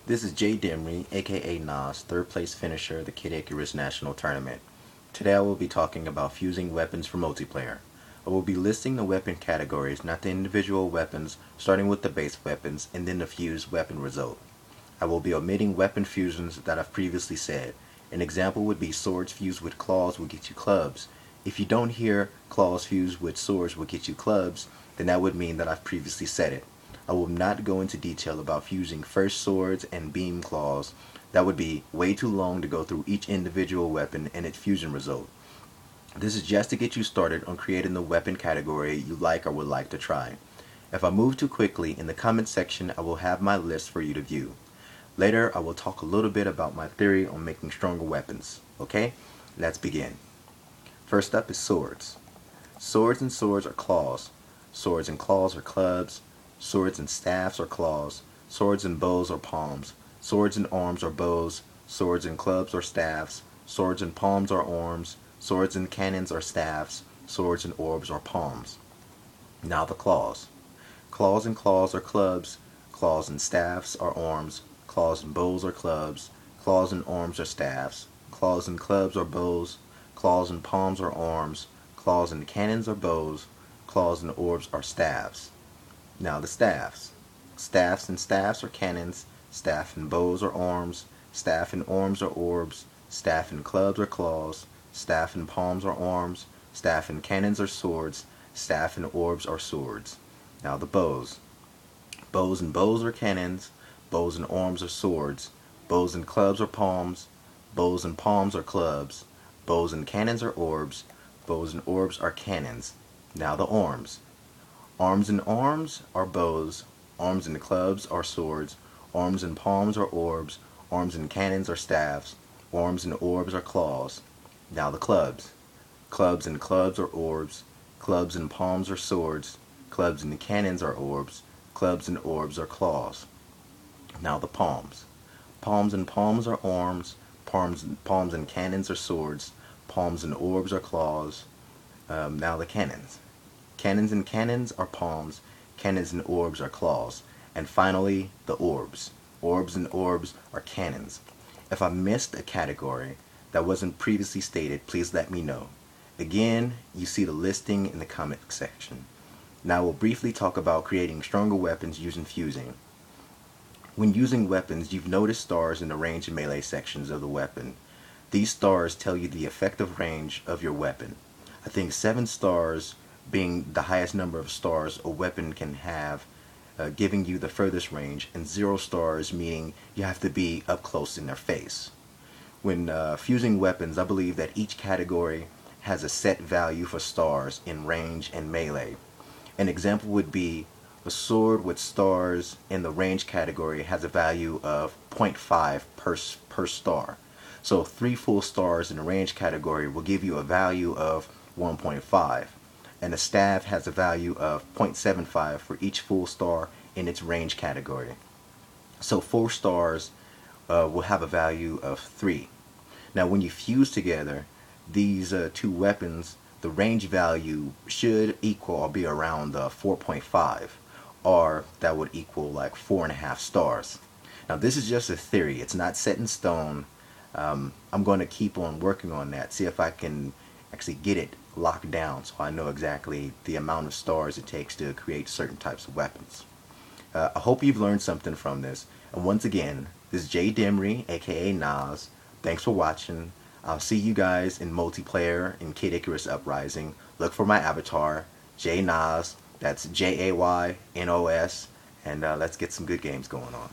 This is Demry, aka Nas, third place finisher of the Icarus National Tournament. Today I will be talking about fusing weapons for multiplayer. I will be listing the weapon categories, not the individual weapons, starting with the base weapons and then the fused weapon result. I will be omitting weapon fusions that I've previously said. An example would be swords fused with claws will get you clubs. If you don't hear claws fused with swords will get you clubs, then that would mean that I've previously said it. I will not go into detail about fusing first swords and beam claws. That would be way too long to go through each individual weapon and its fusion result. This is just to get you started on creating the weapon category you like or would like to try. If I move too quickly, in the comment section I will have my list for you to view. Later I will talk a little bit about my theory on making stronger weapons. Okay, let's begin. First up is swords. Swords and swords are claws. Swords and claws are clubs. Swords and staffs are claws. Swords and bows are palms. Swords and arms are bows. Swords and clubs are staffs. Swords and palms are arms. Swords and cannons are staffs. Swords and orbs are palms. Now the claws. Claws and claws are clubs. Claws and staffs are arms. Claws and bows are clubs. Claws and arms are staffs. Claws and clubs are bows. Claws and palms are arms. Claws and cannons are bows. Claws and orbs are staffs. Now the staffs. Staffs and staffs are cannons. Staff and bows are arms. Staff and arms are orbs. Staff and clubs are claws. Staff and palms are arms. Staff and cannons are swords. Staff and orbs are swords. Now the bows. Bows and bows are cannons. Bows and arms are swords. Bows and clubs are palms. Bows and palms are clubs. Bows and cannons are orbs. Bows and orbs are cannons. Now the arms. Arms and arms are bows. Arms and clubs are swords. Arms and palms are orbs. Arms and cannons are staffs. Arms and orbs are claws. Now the clubs. Clubs and clubs are orbs. Clubs and palms are swords. Clubs and cannons are orbs. Clubs and orbs are claws. Now the palms. Palms and palms are arms. Palms and cannons are swords. Palms and orbs are claws. Now the cannons. Cannons and cannons are palms. Cannons and orbs are claws. And finally, the orbs. Orbs and orbs are cannons. If I missed a category that wasn't previously stated, please let me know. Again, you see the listing in the comment section. Now we'll briefly talk about creating stronger weapons using fusing. When using weapons, you've noticed stars in the range and melee sections of the weapon. These stars tell you the effective range of your weapon. I think 7 stars being the highest number of stars a weapon can have, giving you the furthest range, and 0 stars meaning you have to be up close in their face. When fusing weapons, I believe that each category has a set value for stars in range and melee. An example would be a sword with stars in the range category has a value of 0.5 per star. So 3 full stars in the range category will give you a value of 1.5. And a staff has a value of 0.75 for each full star in its range category. So 4 stars will have a value of 3. Now when you fuse together these 2 weapons, the range value should equal or be around 4.5, or that would equal like 4.5 stars. Now this is just a theory, it's not set in stone. I'm going to keep on working on that, see if I can actually get it locked down so I know exactly the amount of stars it takes to create certain types of weapons. I hope you've learned something from this, and once again, this is Demry, aka Nas. Thanks for watching. I'll see you guys in multiplayer in Kid Icarus Uprising. Look for my avatar, Nas, that's Jaynos, and let's get some good games going on.